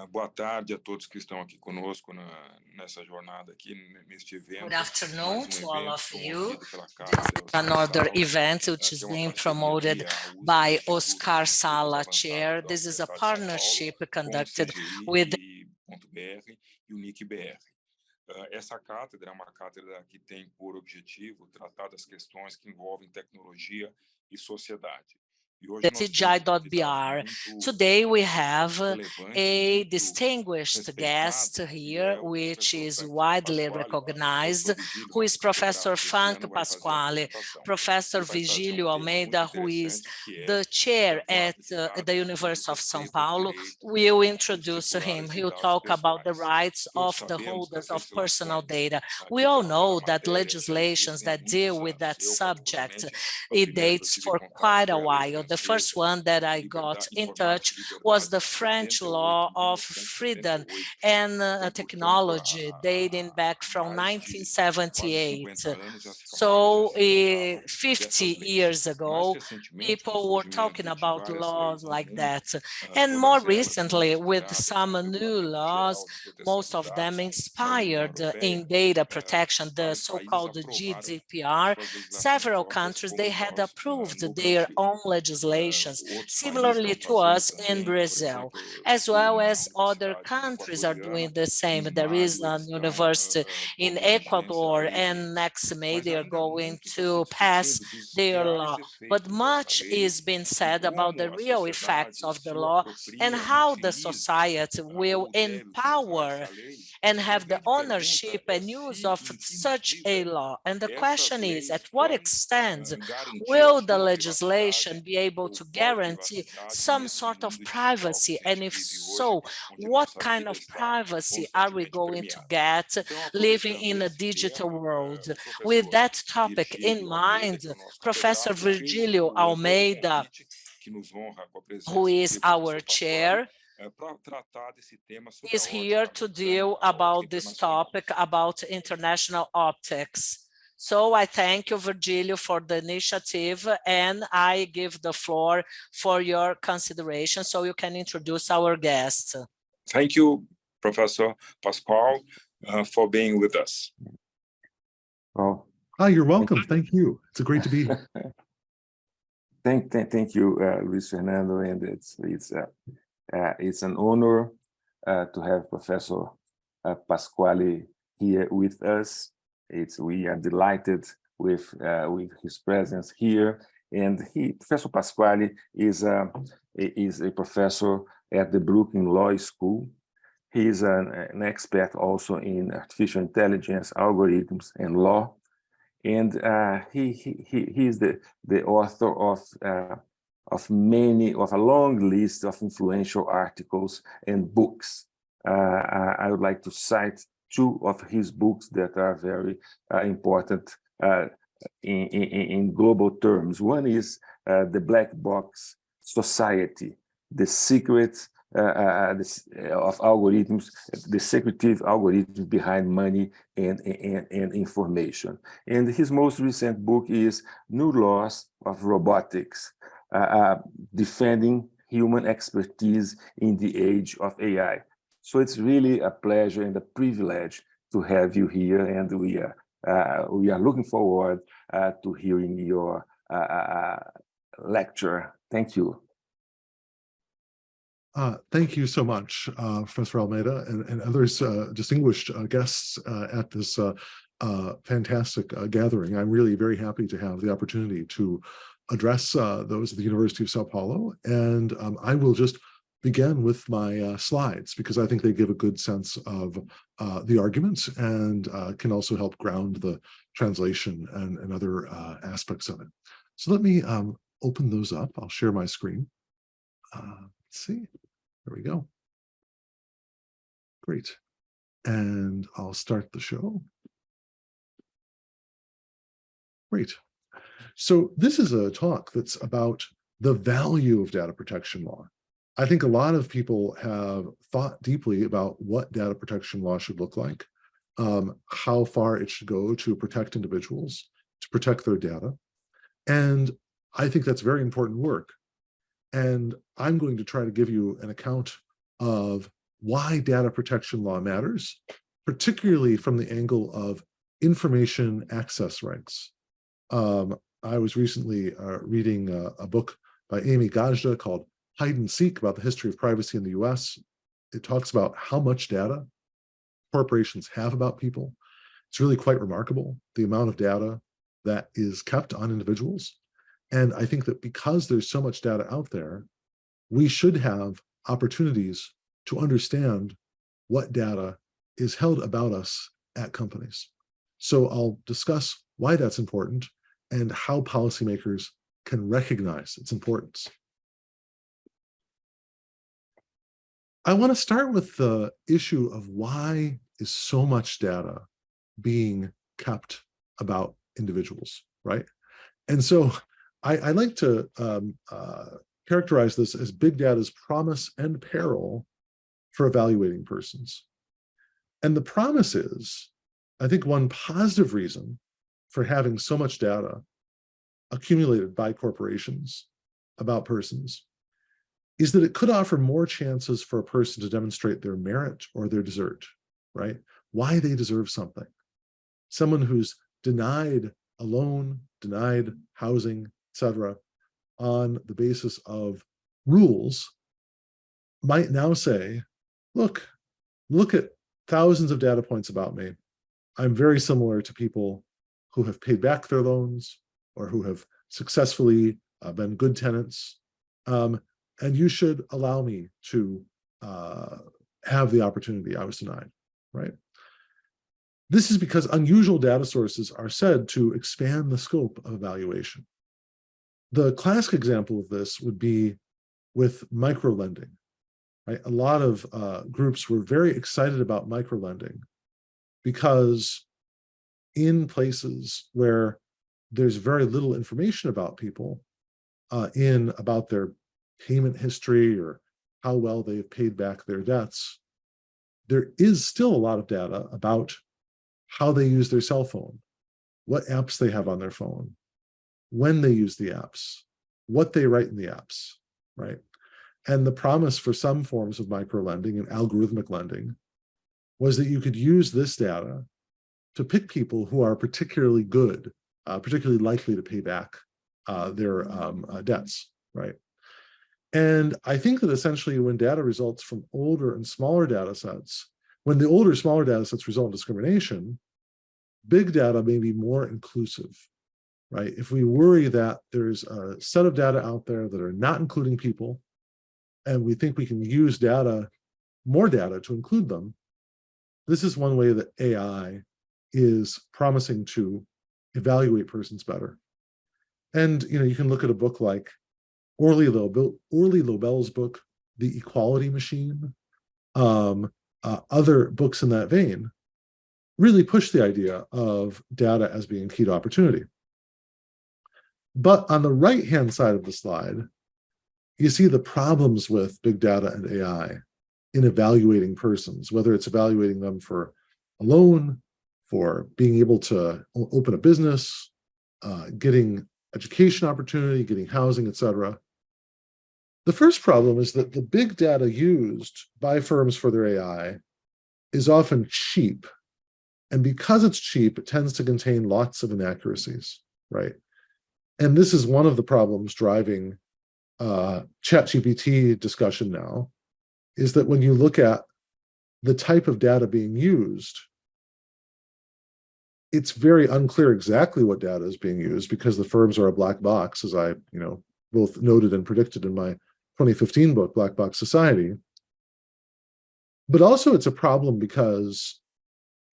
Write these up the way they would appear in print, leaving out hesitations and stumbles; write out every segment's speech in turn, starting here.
Boa tarde a todos que estão aqui conosco nessa jornada aqui, neste evento. Good afternoon to all of you. This Another event which is being promoted by Oscar Sala Chair. This is a partnership conducted with .br e o NIC-BR. Essa cátedra é uma cátedra que tem por objetivo tratar das questões que envolvem tecnologia e sociedade. the TGI.br. Today we have a distinguished guest here, which is widely recognized, who is Professor Franco Pasquale. Professor Virgílio Almeida, who is the chair at the University of São Paulo, will introduce him. He'll talk about the rights of the holders of personal data. We all know that legislations that deal with that subject, it dates for quite a while. The first one that I got in touch was the French law of freedom and technology dating back from 1978. So 50 years ago, people were talking about laws like that. And more recently, with some new laws, most of them inspired in data protection, the so-called GDPR, several countries, they had approved their own legislations, similarly to us in Brazil, as well as other countries are doing the same. There is a university in Ecuador, and next May they are going to pass their law. But much is being said about the real effects of the law and how the society will empower and have the ownership and use of such a law. And the question is, at what extent will the legislation be able to guarantee some sort of privacy? And if so, what kind of privacy are we going to get living in a digital world? With that topic in mind, Professor Virgílio Almeida, who is our chair, is here to deal about this topic about international optics. So I thank you, Virgílio, for the initiative, and I give the floor for your consideration so you can introduce our guests. Thank you, Professor Pasquale, for being with us. Oh, hi, you're welcome. Thank you. It's great to be here. Thank you, Luis Fernando, and it's an honor to have Professor Pasquale here with us. We are delighted with his presence here, and Professor Pasquale is a professor at the Brooklyn Law School. He is an expert also in artificial intelligence, algorithms, and law, and he is the author of a long list of influential articles and books. I would like to cite two of his books that are very important in global terms. One is The Black Box Society, The Secret of Algorithms, the secretive algorithms behind money and information. And his most recent book is New Laws of Robotics, Defending Human Expertise in the Age of AI. So it's really a pleasure and a privilege to have you here, and we are looking forward to hearing your lecture. Thank you. Thank you so much, Professor Almeida and others, distinguished guests at this fantastic gathering. I'm really very happy to have the opportunity to address those at the University of Sao Paulo, and I will just begin with my slides because I think they give a good sense of the arguments and can also help ground the translation and other aspects of it. So let me open those up. I'll share my screen. Let's see. There we go. Great. And I'll start the show. Great. So this is a talk that's about the value of data protection law. I think a lot of people have thought deeply about what data protection law should look like, how far it should go to protect individuals, to protect their data. And I think that's very important work. And I'm going to try to give you an account of why data protection law matters, particularly from the angle of information access rights. I was recently reading a book by Amy Gajda called Hide and Seek about the history of privacy in the US. It talks about how much data corporations have about people. It's really quite remarkable, the amount of data that is kept on individuals. And I think that because there's so much data out there, we should have opportunities to understand what data is held about us at companies. So I'll discuss why that's important and how policymakers can recognize its importance. I want to start with the issue of why is so much data being kept about individuals, right? And so I like to characterize this as big data's promise and peril for evaluating persons. And the promise is, I think one positive reason for having so much data accumulated by corporations about persons is that it could offer more chances for a person to demonstrate their merit or their desert, right? Why they deserve something. Someone who's denied a loan, denied housing, etc., on the basis of rules might now say, look at thousands of data points about me. I'm very similar to people who have paid back their loans or who have successfully been good tenants. And you should allow me to have the opportunity I was denied, right? This is because unusual data sources are said to expand the scope of evaluation. The classic example of this would be with microlending, right? A lot of groups were very excited about microlending because in places where there's very little information about people, about their payment history or how well they've paid back their debts, there is still a lot of data about how they use their cell phone, what apps they have on their phone, when they use the apps, what they write in the apps, right? And the promise for some forms of microlending and algorithmic lending was that you could use this data to pick people who are particularly good, particularly likely to pay back their debts, right? And I think that essentially when data results from older and smaller data sets, when the older, smaller data sets result in discrimination, big data may be more inclusive, right? If we worry that there's a set of data out there that are not including people, and we think we can use data, more data to include them, this is one way that AI is promising to evaluate persons better. And you can look at a book like Orly Lobel's book, The Equality Machine, other books in that vein, really push the idea of data as being key to opportunity. But on the right-hand side of the slide, you see the problems with big data and AI in evaluating persons, whether it's evaluating them for a loan, for being able to open a business, getting education opportunity, getting housing, etc. The first problem is that the big data used by firms for their AI is often cheap. And because it's cheap, it tends to contain lots of inaccuracies, right? And this is one of the problems driving ChatGPT discussion now, is that when you look at the type of data being used, it's very unclear exactly what data is being used because the firms are a black box, as I both noted and predicted in my 2015 book, Black Box Society. But also it's a problem because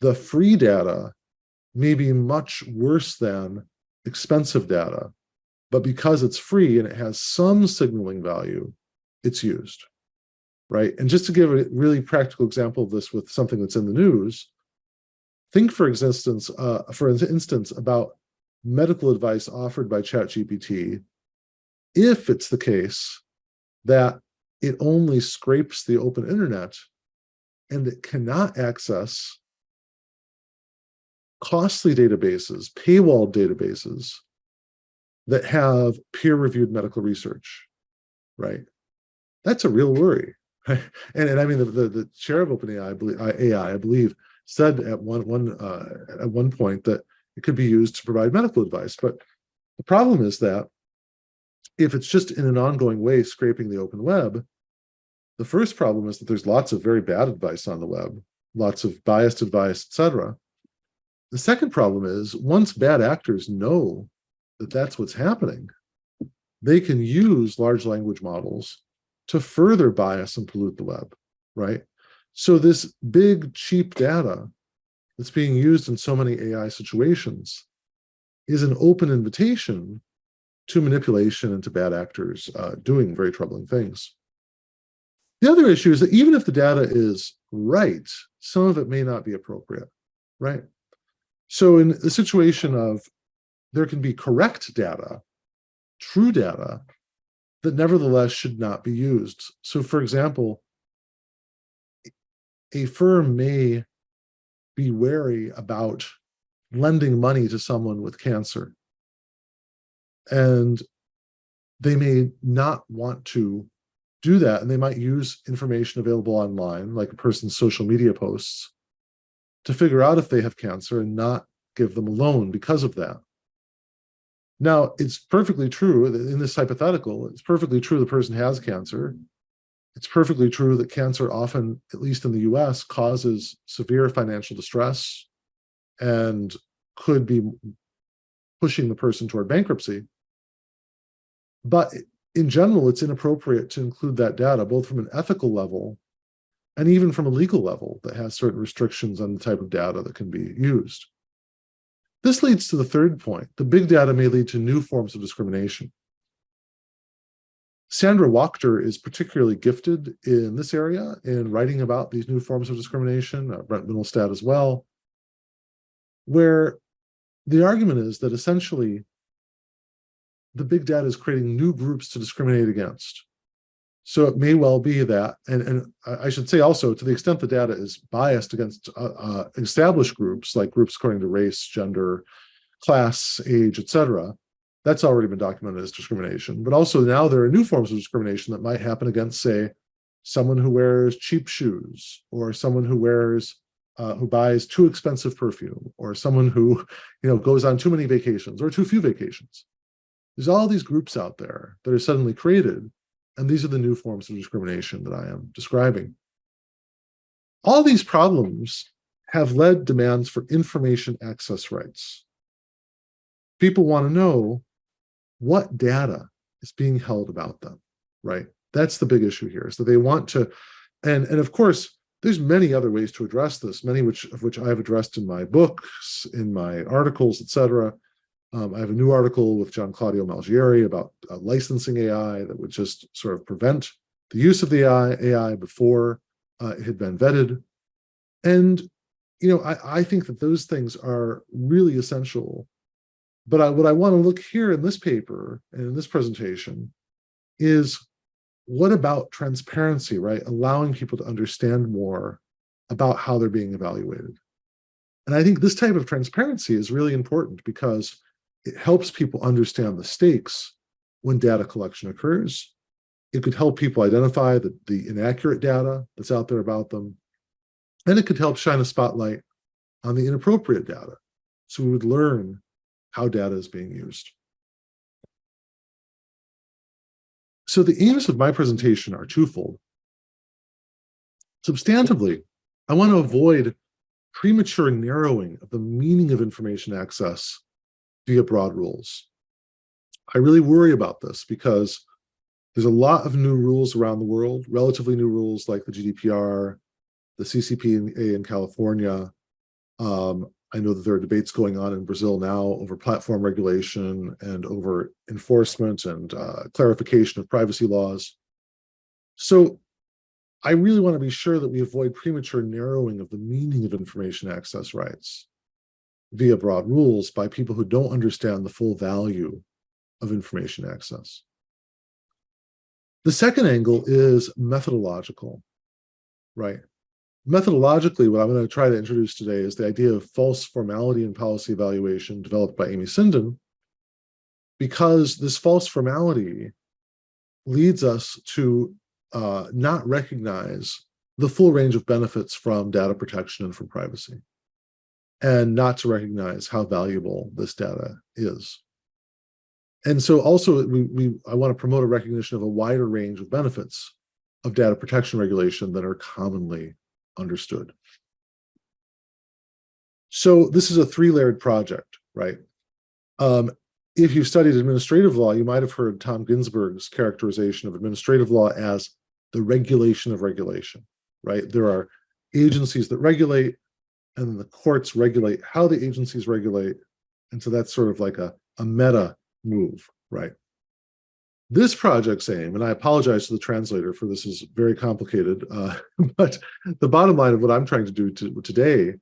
the free data may be much worse than expensive data, but because it's free and it has some signaling value, it's used, right? And just to give a really practical example of this with something that's in the news, think for instance about medical advice offered by ChatGPT, if it's the case that it only scrapes the open internet and it cannot access costly databases, paywalled databases that have peer-reviewed medical research, right? That's a real worry. right? And I mean, the chair of OpenAI, I believe, said at one point that it could be used to provide medical advice. But the problem is that if it's just in an ongoing way scraping the open web, the first problem is that there's lots of very bad advice on the web, lots of biased advice, etc. The second problem is once bad actors know that that's what's happening, they can use large language models to further bias and pollute the web, right? So this big, cheap data that's being used in so many AI situations is an open invitation to manipulation and to bad actors doing very troubling things. The other issue is that even if the data is right, some of it may not be appropriate, right? So in the situation of there can be correct data, true data, that nevertheless should not be used. So for example, a firm may be wary about lending money to someone with cancer. And they may not want to do that. And they might use information available online, like a person's social media posts, to figure out if they have cancer and not give them a loan because of that. Now, it's perfectly true in this hypothetical, it's perfectly true the person has cancer. It's perfectly true that cancer often, at least in the US, causes severe financial distress and could be pushing the person toward bankruptcy. But in general, it's inappropriate to include that data, both from an ethical level and even from a legal level that has certain restrictions on the type of data that can be used. This leads to the third point. The big data may lead to new forms of discrimination. Sandra Wachter is particularly gifted in this area in writing about these new forms of discrimination, Brent Mittelstadt as well, where the argument is that essentially the big data is creating new groups to discriminate against. So it may well be that, and I should say also, to the extent the data is biased against established groups, like groups according to race, gender, class, age, etc., that's already been documented as discrimination. But also now there are new forms of discrimination that might happen against, say, someone who wears cheap shoes, or someone who wears, who buys too expensive perfume, or someone who, goes on too many vacations or too few vacations. There's all these groups out there that are suddenly created, and these are the new forms of discrimination that I am describing. All these problems have led demands for information access rights. People want to know what data is being held about them, right? That's the big issue here, is that they want to, and of course, there's many other ways to address this, many of which I have addressed in my books, in my articles, etc. I have a new article with John Claudio Malgieri about licensing AI that would just sort of prevent the use of the AI before it had been vetted. And, I think that those things are really essential. But what I want to look here in this paper and in this presentation is, what about transparency, right? Allowing people to understand more about how they're being evaluated. And I think this type of transparency is really important because it helps people understand the stakes when data collection occurs. It could help people identify the inaccurate data that's out there about them. And it could help shine a spotlight on the inappropriate data, so we would learn how data is being used. So the aims of my presentation are twofold. Substantively, I want to avoid premature narrowing of the meaning of information access via broad rules. I really worry about this because there's a lot of new rules around the world, relatively new rules like the GDPR, the CCPA in California. I know that there are debates going on in Brazil now over platform regulation and over enforcement and clarification of privacy laws. So I really want to be sure that we avoid premature narrowing of the meaning of information access rights via broad rules by people who don't understand the full value of information access. The second angle is methodological, right? Methodologically, what I'm going to try to introduce today is the idea of false formality in policy evaluation developed by Amy Sinden, because this false formality leads us to not recognize the full range of benefits from data protection and from privacy, and not to recognize how valuable this data is. And so also I want to promote a recognition of a wider range of benefits of data protection regulation that are commonly understood. So this is a three-layered project, right? If you've studied administrative law, you might have heard Tom Ginsburg's characterization of administrative law as the regulation of regulation, right? There are agencies that regulate, and then the courts regulate how the agencies regulate. And so that's sort of like a meta move, right? This project's aim, and I apologize to the translator for this is very complicated, but the bottom line of what I'm trying to do today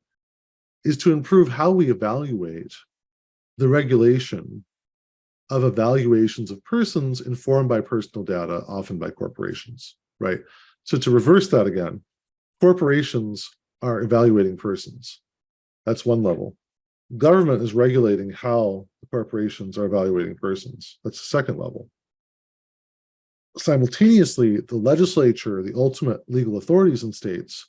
is to improve how we evaluate the regulation of evaluations of persons informed by personal data, often by corporations, right? So to reverse that again, corporations are evaluating persons. That's one level. Government is regulating how the corporations are evaluating persons. That's the second level. Simultaneously, the legislature, the ultimate legal authorities in states,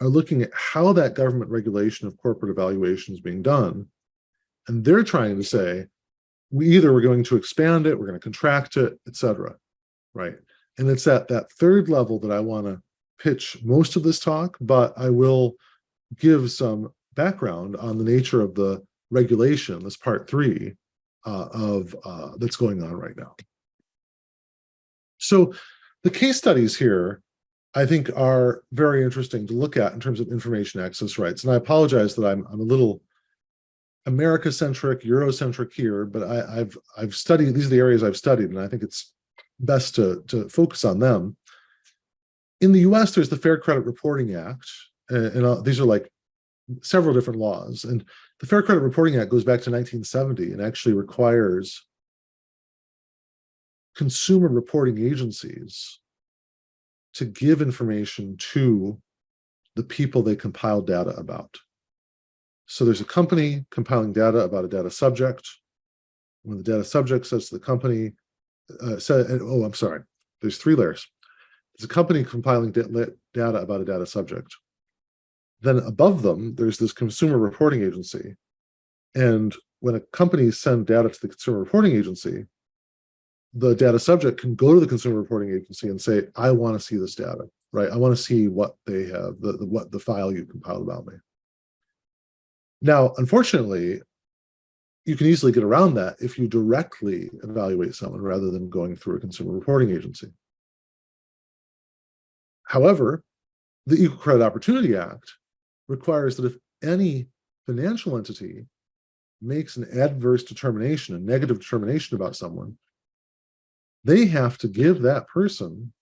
are looking at how that government regulation of corporate evaluation is being done. And they're trying to say, we're going to expand it, we're going to contract it, et cetera, right? And it's at that third level that I want to pitch most of this talk, but I will give some background on the nature of the regulation, this part 3 that's going on right now. So the case studies here, I think, are very interesting to look at in terms of information access rights. And I apologize that I'm a little America-centric, Eurocentric here, but I've studied, these are the areas I've studied, and I think it's best to focus on them. In the US, there's the Fair Credit Reporting Act, and these are like several different laws. And the Fair Credit Reporting Act goes back to 1970 and actually requires consumer reporting agencies to give information to the people they compile data about. So there's a company compiling data about a data subject. When the data subject says to the company, there's 3 layers. There's a company compiling data about a data subject. Then above them, there's this consumer reporting agency. And when a company sends data to the consumer reporting agency, the data subject can go to the consumer reporting agency and say, I want to see this data, right? I want to see what they have, what the file you compiled about me. Now, unfortunately, you can easily get around that if you directly evaluate someone rather than going through a consumer reporting agency. However, the Equal Credit Opportunity Act requires that if any financial entity makes an adverse determination, a negative determination about someone, they have to give that person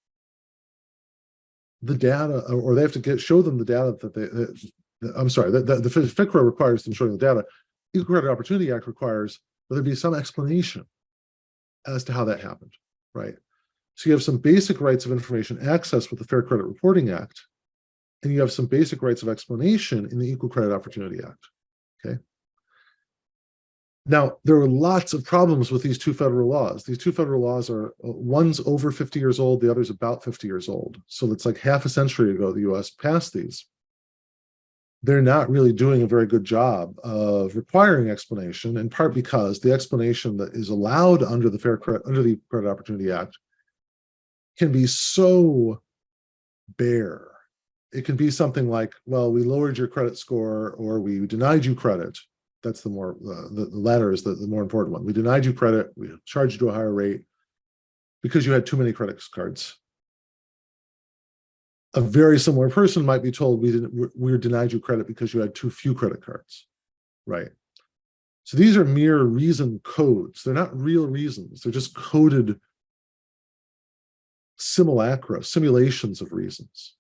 the data, or they have to show them the data that the FCRA requires them showing the data. Equal Credit Opportunity Act requires that there be some explanation as to how that happened, right? So you have some basic rights of information access with the Fair Credit Reporting Act, and you have some basic rights of explanation in the Equal Credit Opportunity Act, okay? Now, there are lots of problems with these 2 federal laws. These 2 federal laws are, one's over 50 years old, the other's about 50 years old. So it's like half a century ago the US passed these. They're not really doing a very good job of requiring explanation, in part because the explanation that is allowed under the Credit Opportunity Act can be so bare. It can be something like, well, we lowered your credit score, or we denied you credit. That's the latter is the more important one. We denied you credit, we charged you to a higher rate because you had too many credit cards. A very similar person might be told we denied you credit because you had too few credit cards, right? So these are mere reason codes. They're not real reasons. They're just coded simulacra, simulations of reasons.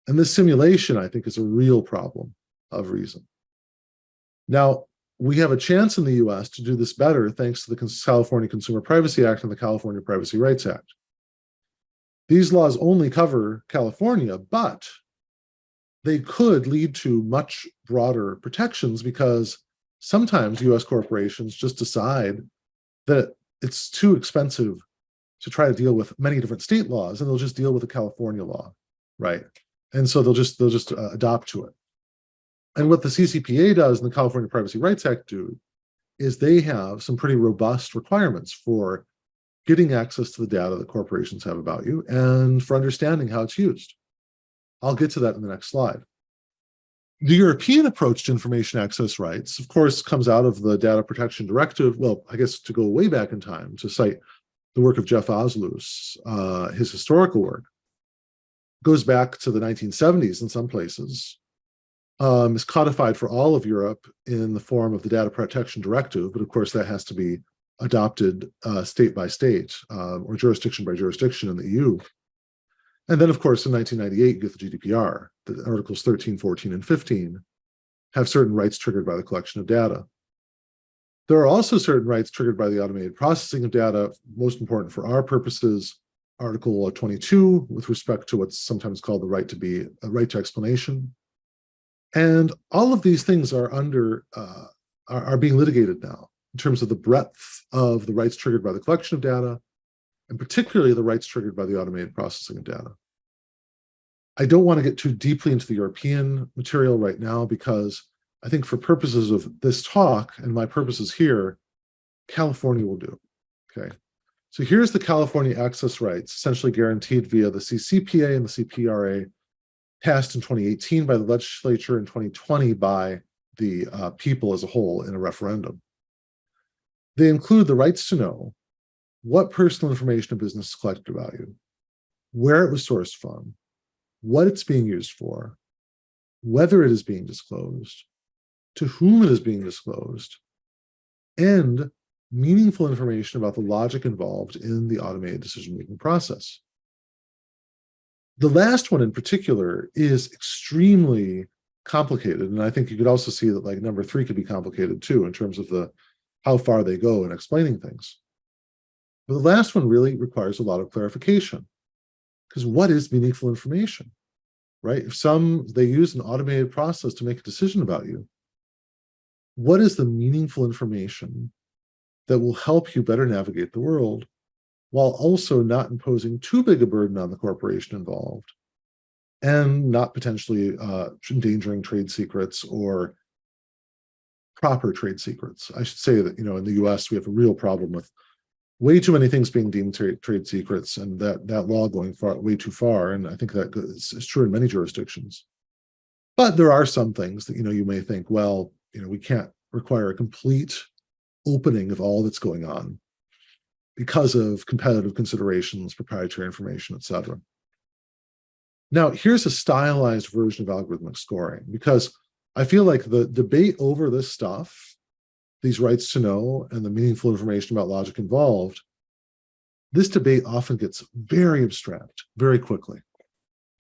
And this simulation, I think, is a real problem of reason. Now, we have a chance in the US to do this better thanks to the California Consumer Privacy Act and the California Privacy Rights Act. These laws only cover California, but they could lead to much broader protections because sometimes US corporations just decide that it's too expensive to try to deal with many different state laws, and they'll just deal with the California law, right? And so they'll just adopt to it. And what the CCPA does and the California Privacy Rights Act do is they have some pretty robust requirements for getting access to the data that corporations have about you and for understanding how it's used. I'll get to that in the next slide. The European approach to information access rights, of course, comes out of the Data Protection Directive. Well, I guess to go way back in time, to cite the work of Jeff Osloos, his historical work, goes back to the 1970s in some places, is codified for all of Europe in the form of the Data Protection Directive, but of course that has to be adopted state by state or jurisdiction by jurisdiction in the EU. And then, of course, in 1998, you get the GDPR. The Articles 13, 14, and 15 have certain rights triggered by the collection of data. There are also certain rights triggered by the automated processing of data, most important for our purposes, Article 22, with respect to what's sometimes called the right to be a right to explanation. And all of these things are are being litigated now in terms of the breadth of the rights triggered by the collection of data, and particularly the rights triggered by the automated processing of data. I don't want to get too deeply into the European material right now because I think for purposes of this talk and my purposes here, California will do, okay? So here's the California access rights, essentially guaranteed via the CCPA and the CPRA, passed in 2018 by the legislature, in 2020 by the people as a whole in a referendum. They include the rights to know what personal information a business collected about you, where it was sourced from, what it's being used for, whether it is being disclosed, to whom it is being disclosed, and meaningful information about the logic involved in the automated decision-making process. The last one in particular is extremely complicated, and I think you could also see that like number 3 could be complicated too in terms of how far they go in explaining things. But the last one really requires a lot of clarification, because what is meaningful information, right? If they use an automated process to make a decision about you, what is the meaningful information that will help you better navigate the world while also not imposing too big a burden on the corporation involved and not potentially endangering trade secrets or proper trade secrets? I should say that, in the US, we have a real problem with way too many things being deemed trade secrets, and that law going way too far. And I think that is true in many jurisdictions. But there are some things that, you may think, well, we can't require a complete opening of all that's going on because of competitive considerations, proprietary information, et cetera. Now, here's a stylized version of algorithmic scoring, because I feel like the debate over this stuff, these rights to know and the meaningful information about logic involved, this debate often gets very abstract very quickly,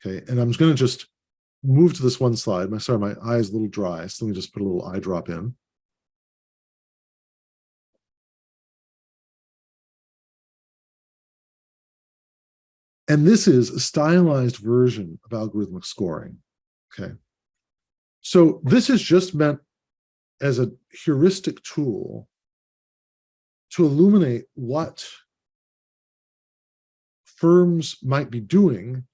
okay? And I'm going to just move to this one slide. Sorry, my eye is a little dry, so let me just put a little eye drop in. And this is a stylized version of algorithmic scoring, okay? So this is just meant as a heuristic tool to illuminate what firms might be doing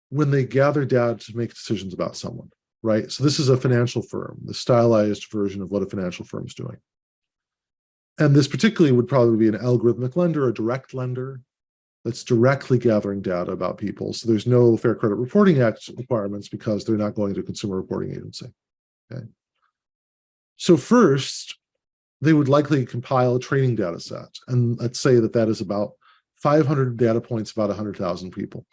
when they gather data to make decisions about someone, right? So this is a financial firm, the stylized version of what a financial firm is doing. And this particularly would probably be an algorithmic lender, a direct lender that's directly gathering data about people. So there's no Fair Credit Reporting Act requirements because they're not going to a consumer reporting agency, okay? So first, they would likely compile a training data set. And let's say that is about 500 data points, about 100,000 people.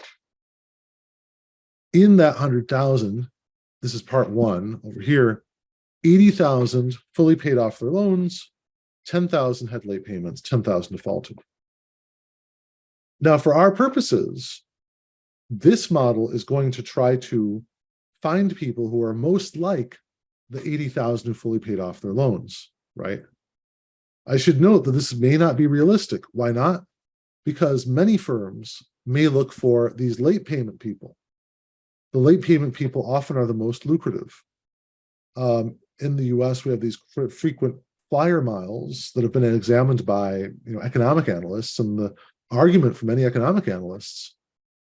In that 100,000, this is part 1 over here, 80,000 fully paid off their loans, 10,000 had late payments, 10,000 defaulted. Now, for our purposes, this model is going to try to find people who are most like the 80,000 who fully paid off their loans, right? I should note that this may not be realistic. Why not? Because many firms may look for these late payment people. The late payment people often are the most lucrative. In the US, we have these frequent flyer miles that have been examined by economic analysts, and the argument from many economic analysts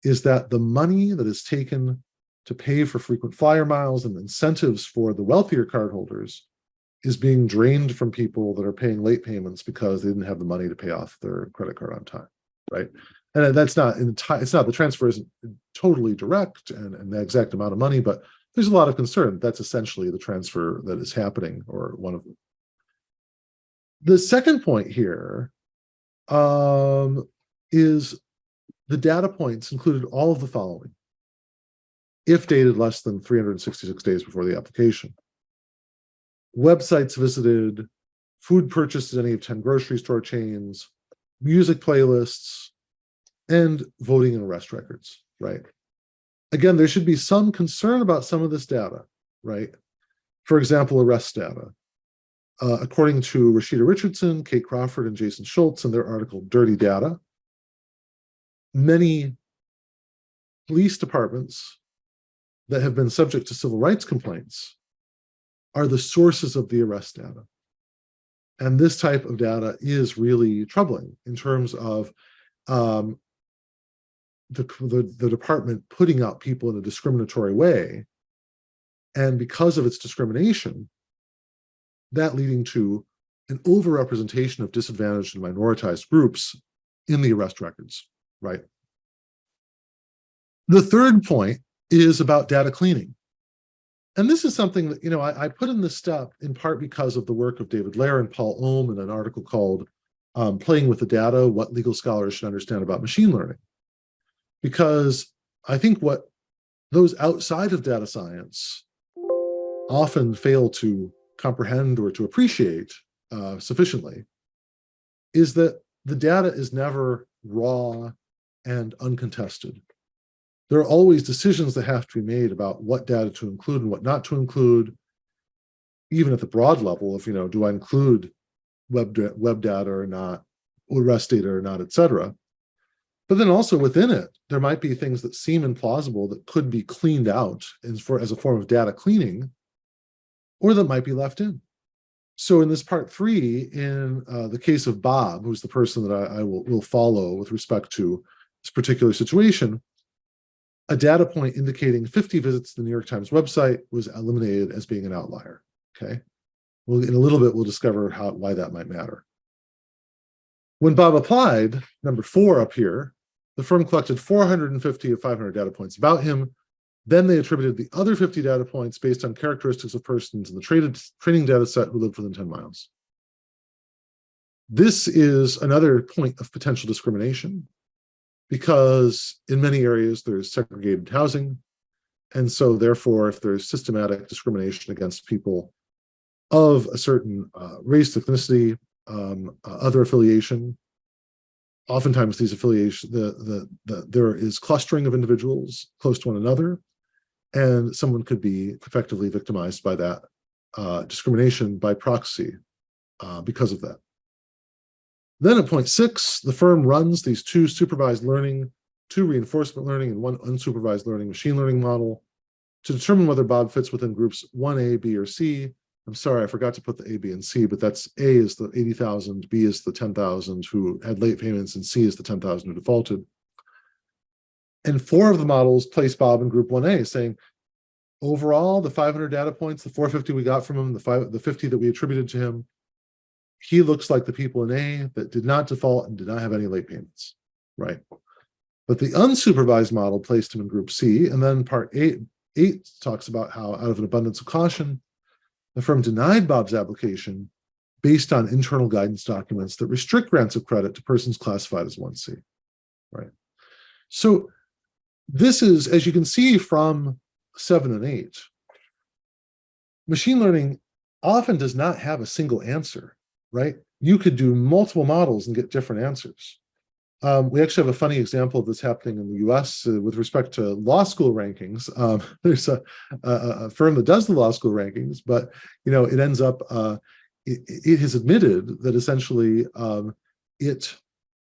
is that the money that is taken to pay for frequent flyer miles and incentives for the wealthier cardholders is being drained from people that are paying late payments because they didn't have the money to pay off their credit card on time, right? And that's not it's not, the transfer isn't totally direct and the exact amount of money, but there's a lot of concern. That's essentially the transfer that is happening, or one of them. The second point here is the data points included all of the following, if dated less than 366 days before the application: websites visited, food purchased at any of 10 grocery store chains, music playlists, and voting and arrest records, right? Again, there should be some concern about some of this data, right? For example, arrest data. According to Rashida Richardson, Kate Crawford, and Jason Schultz in their article, Dirty Data, many police departments that have been subject to civil rights complaints are the sources of the arrest data. And this type of data is really troubling in terms of the department putting out people in a discriminatory way. And because of its discrimination, that leading to an overrepresentation of disadvantaged and minoritized groups in the arrest records, right? The third point is about data cleaning. And this is something that, I put in this step in part because of the work of David Lair and Paul Ohm in an article called Playing with the Data, What Legal Scholars Should Understand About Machine Learning. Because I think what those outside of data science often fail to comprehend or to appreciate sufficiently is that the data is never raw and uncontested. There are always decisions that have to be made about what data to include and what not to include, even at the broad level of, do I include web data or not, arrest data or not, et cetera. But then also within it, there might be things that seem implausible that could be cleaned out as a form of data cleaning, or that might be left in. So in this part 3, in the case of Bob, who's the person that I will follow with respect to this particular situation, a data point indicating 50 visits to the New York Times website was eliminated as being an outlier, okay? Well, in a little bit, we'll discover why that might matter. When Bob applied, number 4 up here, the firm collected 450 of 500 data points about him. Then they attributed the other 50 data points based on characteristics of persons in the training data set who lived within 10 miles. This is another point of potential discrimination because in many areas there's segregated housing. And so therefore, if there's systematic discrimination against people of a certain race, ethnicity, other affiliation, oftentimes these affiliations, there is clustering of individuals close to one another, and someone could be effectively victimized by that discrimination by proxy because of that. Then at point 6, the firm runs these 2 supervised learning, 2 reinforcement learning, and 1 unsupervised learning machine learning model to determine whether Bob fits within groups 1A, B, or C. I'm sorry, I forgot to put the A, B, and C, but that's A is the 80,000, B is the 10,000 who had late payments, and C is the 10,000 who defaulted. And 4 of the models place Bob in group 1A, saying, overall, the 500 data points, the 450 we got from him, the 50 that we attributed to him, he looks like the people in A that did not default and did not have any late payments, right? But the unsupervised model placed him in group C, and then part 8 talks about how, out of an abundance of caution, the firm denied Bob's application based on internal guidance documents that restrict grants of credit to persons classified as 1C, right? So this is, as you can see from 7 and 8, machine learning often does not have a single answer, right? You could do multiple models and get different answers. We actually have a funny example of this happening in the US with respect to law school rankings. There's a firm that does the law school rankings, but it ends up, it has admitted that essentially it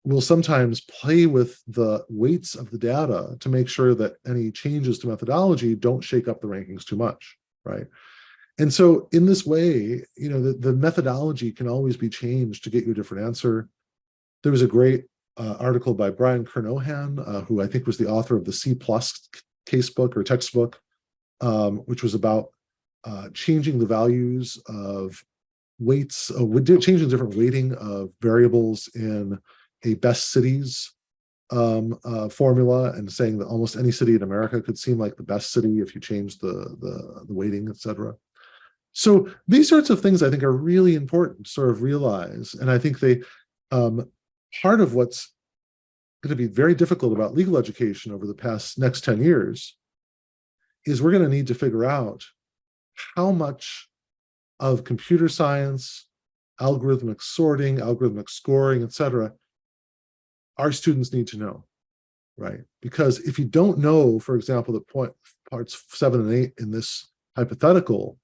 will sometimes play with the weights of the data to make sure that any changes to methodology don't shake up the rankings too much, right? And so in this way, the methodology can always be changed to get you a different answer. There was a great article by Brian Kernohan, who I think was the author of the C+ casebook or textbook, which was about changing the values of weights, changing different weighting of variables in a best cities formula, and saying that almost any city in America could seem like the best city if you change the weighting, etc. So these sorts of things I think are really important to sort of realize, and I think they part of what's going to be very difficult about legal education over the next 10 years is we're going to need to figure out how much of computer science, algorithmic sorting, algorithmic scoring, etc., our students need to know, right? Because if you don't know, for example, that parts 7 and 8 in this hypothetical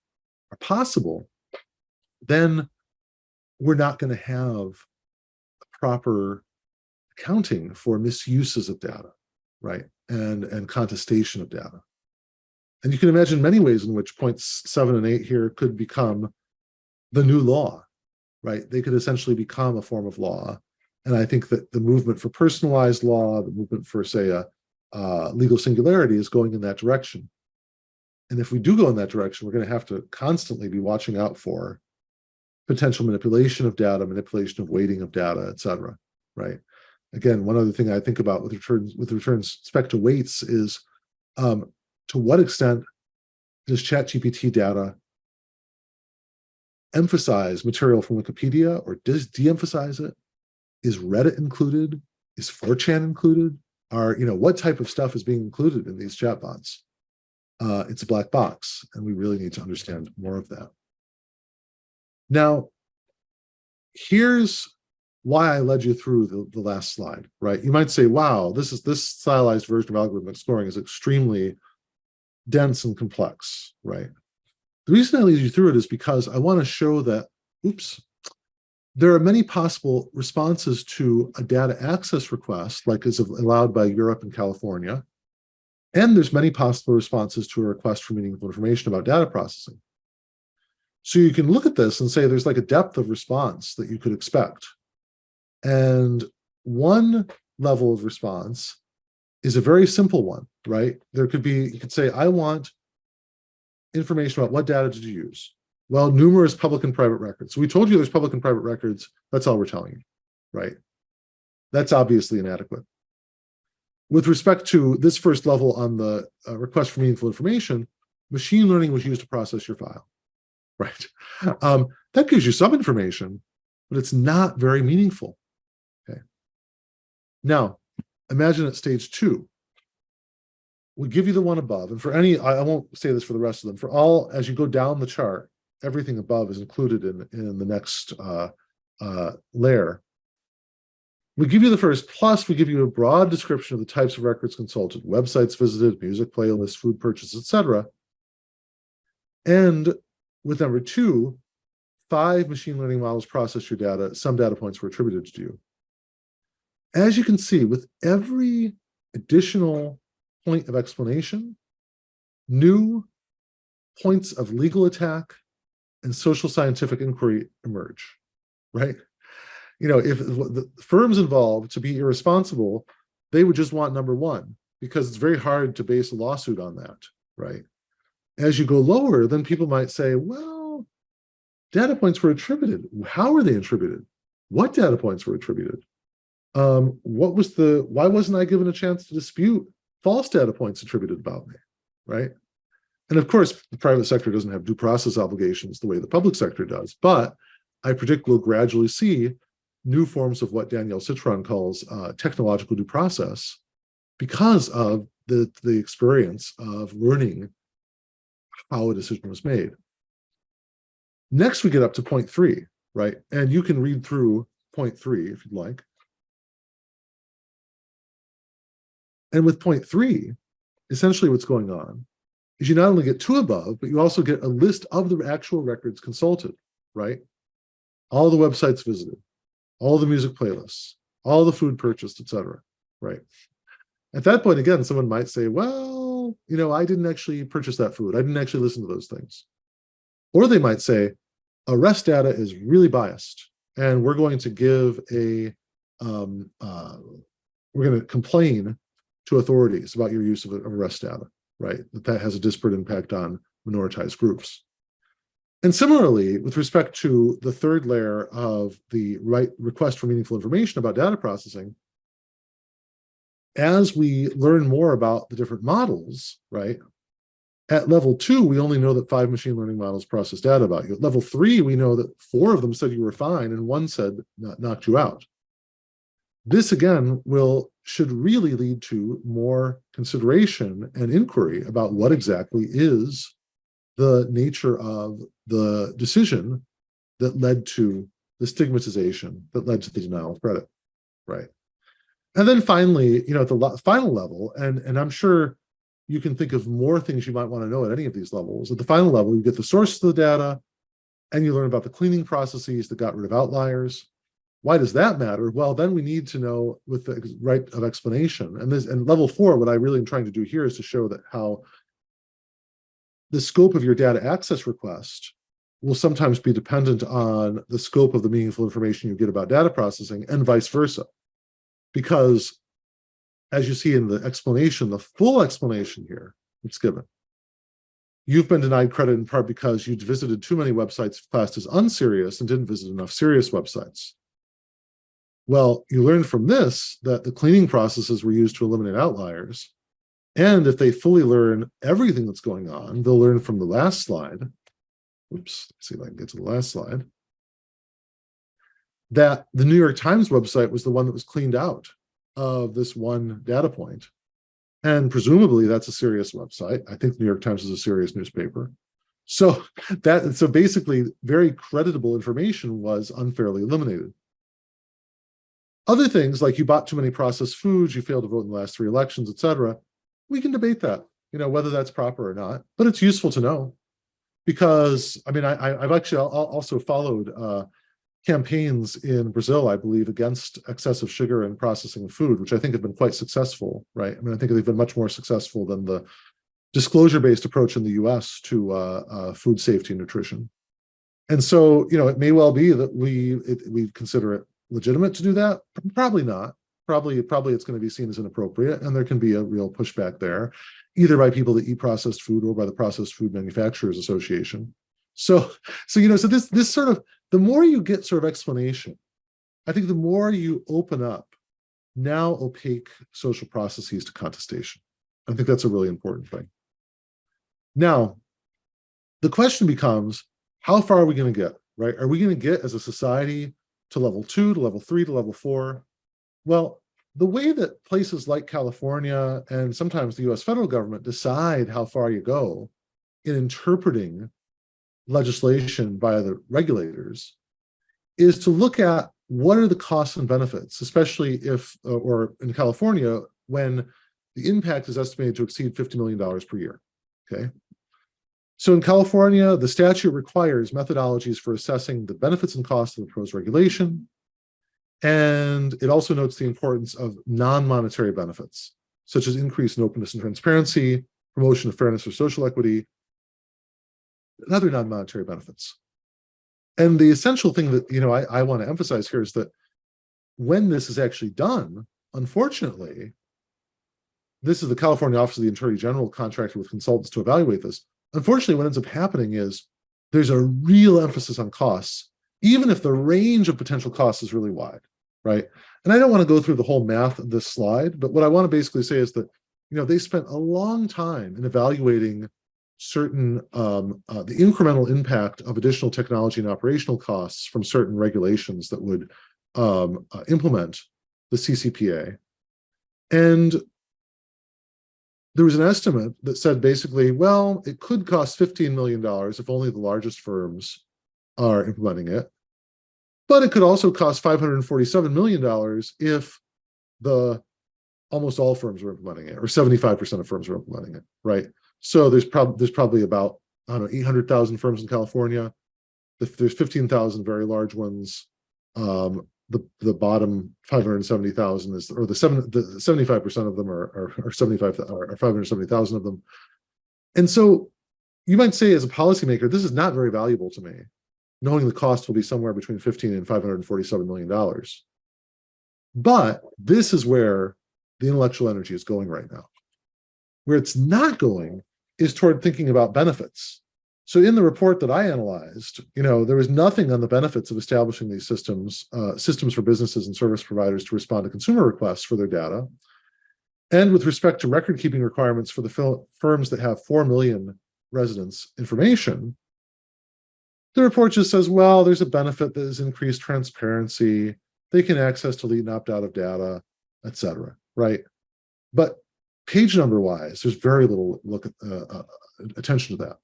are possible, then we're not going to have proper accounting for misuses of data, right? And contestation of data. And you can imagine many ways in which points 7 and 8 here could become the new law, right? They could essentially become a form of law. And I think that the movement for personalized law, the movement for, say, a legal singularity is going in that direction. And if we do go in that direction, we're going to have to constantly be watching out for potential manipulation of data, manipulation of weighting of data, et cetera, right? Again, one other thing I think about with respect to weights is to what extent does ChatGPT data emphasize material from Wikipedia or does de-emphasize it? Is Reddit included? Is 4chan included? What type of stuff is being included in these chatbots? It's a black box, and we really need to understand more of that. Now, here's why I led you through the last slide, right? You might say, wow, this stylized version of algorithmic scoring is extremely dense and complex, right? The reason I lead you through it is because I want to show that, there are many possible responses to a data access request, like is allowed by Europe and California, and there's many possible responses to a request for meaningful information about data processing. So you can look at this and say there's like a depth of response that you could expect. And one level of response is a very simple one, right? There could be, you could say, I want information about what data did you use? Well, numerous public and private records. So we told you there's public and private records. That's all we're telling you, right? That's obviously inadequate. With respect to this first level on the request for meaningful information, machine learning was used to process your file, right? That gives you some information, but it's not very meaningful, okay? Now, imagine at stage 2. We give you the one above, and for any, I won't say this for the rest of them, for all, as you go down the chart, everything above is included in the next layer. We give you the first, plus we give you a broad description of the types of records consulted, websites visited, music playlists, food purchases, etc. And with number 2, 5 machine learning models process your data. Some data points were attributed to you. As you can see, with every additional point of explanation, new points of legal attack and social scientific inquiry emerge, right? If the firms involved to be irresponsible, they would just want number 1 because it's very hard to base a lawsuit on that, right? As you go lower, then people might say, well, data points were attributed. How were they attributed? What data points were attributed? Why wasn't I given a chance to dispute false data points attributed about me, right? And of course, the private sector doesn't have due process obligations the way the public sector does, but I predict we'll gradually see new forms of what Danielle Citron calls technological due process because of the experience of learning how a decision was made. Next, we get up to point 3, right? And you can read through point 3 if you'd like. And with point 3, essentially what's going on is you not only get 2 above, but you also get a list of the actual records consulted, right? All the websites visited, all the music playlists, all the food purchased, etc., right? At that point, again, someone might say, well, I didn't actually purchase that food. I didn't actually listen to those things. Or they might say, arrest data is really biased, and we're going to give a we're going to complain to authorities about your use of arrest data, right? That has a disparate impact on minoritized groups. And similarly, with respect to the third layer of the request for meaningful information about data processing, as we learn more about the different models, right? At level 2, we only know that 5 machine learning models process data about you. At level 3, we know that 4 of them said you were fine and 1 said knocked you out. This again should really lead to more consideration and inquiry about what exactly is the nature of the decision that led to the stigmatization, that led to the denial of credit, right? And then finally, at the final level, and I'm sure you can think of more things you might want to know at any of these levels. At the final level, you get the source of the data, and you learn about the cleaning processes that got rid of outliers. Why does that matter? Well, then we need to know with the right of explanation. And level 4, what I really am trying to do here is to show that how the scope of your data access request will sometimes be dependent on the scope of the meaningful information you get about data processing and vice versa. Because as you see in the explanation, the full explanation here, it's given. You've been denied credit in part because you'd visited too many websites classed as unserious and didn't visit enough serious websites. Well, you learned from this that the cleaning processes were used to eliminate outliers. And if they fully learn everything that's going on, they'll learn from the last slide. Oops, let's see if I can get to the last slide. That the New York Times website was the one that was cleaned out of this one data point. And presumably that's a serious website. I think the New York Times is a serious newspaper. So basically very creditable information was unfairly eliminated. Other things like you bought too many processed foods, you failed to vote in the last 3 elections, etc. We can debate that, whether that's proper or not, but it's useful to know because, I've actually also followed campaigns in Brazil, I believe, against excessive sugar and processing of food, which I think have been quite successful, right? I think they've been much more successful than the disclosure-based approach in the US to food safety and nutrition. And so, it may well be that we consider it legitimate to do that. Probably not. Probably it's going to be seen as inappropriate, and there can be a real pushback there, either by people that eat processed food or by the Processed Food Manufacturers Association. So this sort of, the more you get sort of explanation, I think the more you open up now opaque social processes to contestation. I think that's a really important thing. Now, the question becomes, how far are we going to get, right? Are we going to get as a society to level 2, to level 3, to level 4? Well, the way that places like California and sometimes the US federal government decide how far you go in interpreting legislation by the regulators is to look at what are the costs and benefits, especially if, or in California, when the impact is estimated to exceed $50 million per year, okay? So in California, the statute requires methodologies for assessing the benefits and costs of the proposed regulation. And it also notes the importance of non-monetary benefits, such as increase in openness and transparency, promotion of fairness or social equity, and other non-monetary benefits. And the essential thing that I want to emphasize here is that when this is actually done, unfortunately, this is the California Office of the Attorney General contracted with consultants to evaluate this. Unfortunately, what ends up happening is there's a real emphasis on costs, even if the range of potential costs is really wide, right? And I don't want to go through the whole math of this slide, but what I want to basically say is that, they spent a long time in evaluating certain, the incremental impact of additional technology and operational costs from certain regulations that would implement the CCPA. And there was an estimate that said basically, well, it could cost $15 million if only the largest firms are implementing it. But it could also cost $547 million if almost all firms are implementing it, or 75% of firms are implementing it, right? So there's probably about, 800,000 firms in California. There's 15,000 very large ones. The bottom 570,000 is, or the 75% of them are 570,000 of them. And so you might say as a policymaker, this is not very valuable to me, knowing the cost will be somewhere between $15 and $547 million. But this is where the intellectual energy is going right now. Where it's not going is toward thinking about benefits. So in the report that I analyzed, there was nothing on the benefits of establishing these systems for businesses and service providers to respond to consumer requests for their data. And with respect to record-keeping requirements for the firms that have 4 million residents' information, the report just says, well, there's a benefit that is increased transparency. They can access, delete, and opt out of data, et cetera, right? But page number-wise, there's very little attention to that.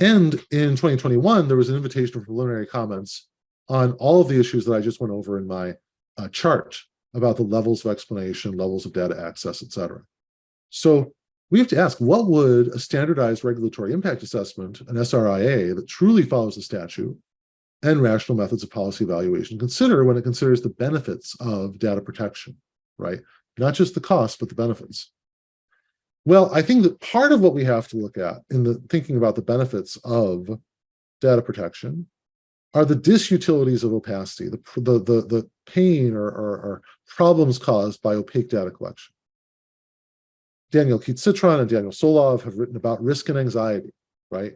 And in 2021, there was an invitation for preliminary comments on all of the issues that I just went over in my chart about the levels of explanation, levels of data access, et cetera. So we have to ask, what would a standardized regulatory impact assessment, an SRIA, that truly follows the statute and rational methods of policy evaluation consider when it considers the benefits of data protection, right? Not just the cost, but the benefits. Well, I think that part of what we have to look at in the thinking about the benefits of data protection are the disutilities of opacity, the pain or problems caused by opaque data collection. Daniel Keats-Citron and Daniel Solov have written about risk and anxiety, right?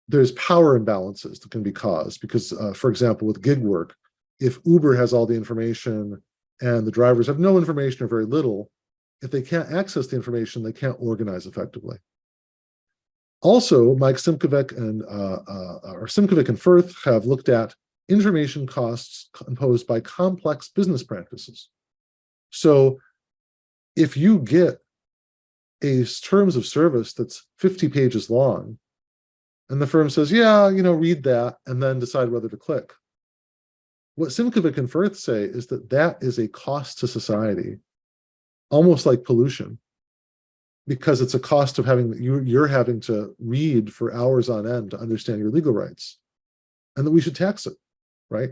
There's power imbalances that can be caused because, for example, with gig work, if Uber has all the information and the drivers have no information or very little, if they can't access the information, they can't organize effectively. Also, Mike Simkovic and Firth have looked at information costs imposed by complex business practices. So if you get a terms of service that's 50 pages long, and the firm says, yeah, read that, and then decide whether to click. What Simkovic and Firth say is that that is a cost to society, almost like pollution, because it's a cost of you're having to read for hours on end to understand your legal rights, and that we should tax it, right?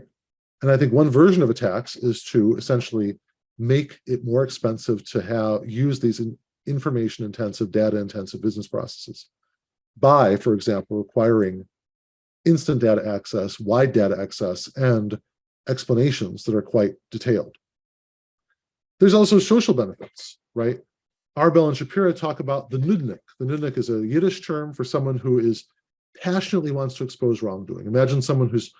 And I think one version of a tax is to essentially make it more expensive to use these information-intensive, data-intensive business processes by, for example, requiring instant data access, wide data access, and explanations that are quite detailed. There's also social benefits, right? Arbel and Shapira talk about the nudnik. The nudnik is a Yiddish term for someone who passionately wants to expose wrongdoing. Imagine someone who's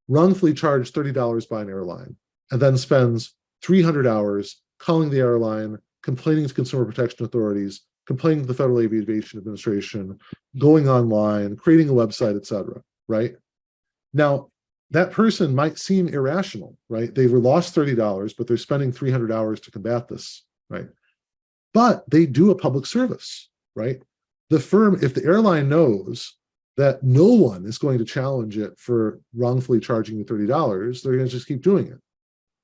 wrongfully charged $30 by an airline and then spends 300 hours calling the airline, complaining to consumer protection authorities, complaining to the Federal Aviation Administration, going online, creating a website, et cetera, right? Now, that person might seem irrational, right? They've lost $30, but they're spending 300 hours to combat this, right? But they do a public service, right? The firm, if the airline knows that no one is going to challenge it for wrongfully charging you $30, they're going to just keep doing it.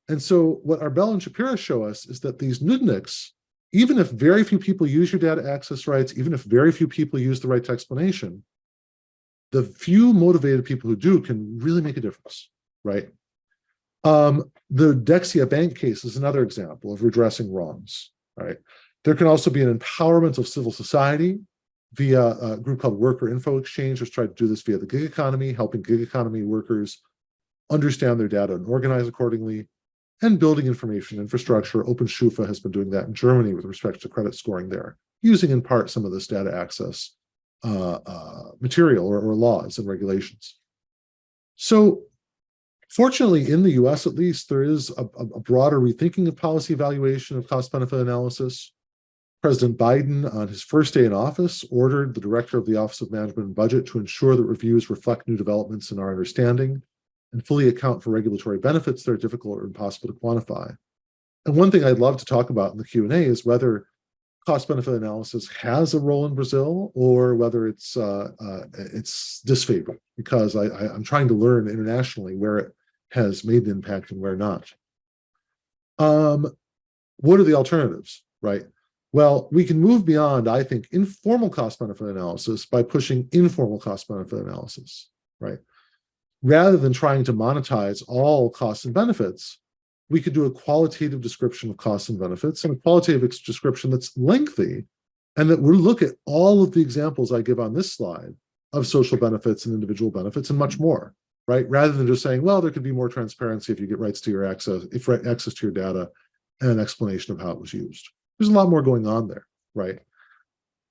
And so what Arbel and Shapira show us is that these nudniks, even if very few people use your data access rights, even if very few people use the right to explanation, the few motivated people who do can really make a difference, right? The Dexia Bank case is another example of redressing wrongs, right? There can also be an empowerment of civil society via a group called Worker Info Exchange, which tried to do this via the gig economy, helping gig economy workers understand their data and organize accordingly, and building information infrastructure. OpenSchufa has been doing that in Germany with respect to credit scoring there, using in part some of this data access material or laws and regulations. So fortunately, in the US at least, there is a broader rethinking of policy evaluation of cost-benefit analysis. President Biden, on his first day in office, ordered the director of the Office of Management and Budget to ensure that reviews reflect new developments in our understanding and fully account for regulatory benefits that are difficult or impossible to quantify. And one thing I'd love to talk about in the Q&A is whether cost-benefit analysis has a role in Brazil or whether it's disfavored, because I'm trying to learn internationally where it has made an impact and where not. What are the alternatives, right? Well, we can move beyond, I think, informal cost-benefit analysis by pushing informal cost-benefit analysis, right? Rather than trying to monetize all costs and benefits, we could do a qualitative description of costs and benefits and a qualitative description that's lengthy, and that we'll look at all of the examples I give on this slide of social benefits and individual benefits and much more, right? Rather than just saying, well, there could be more transparency if you get rights to your access, access to your data and an explanation of how it was used. There's a lot more going on there, right?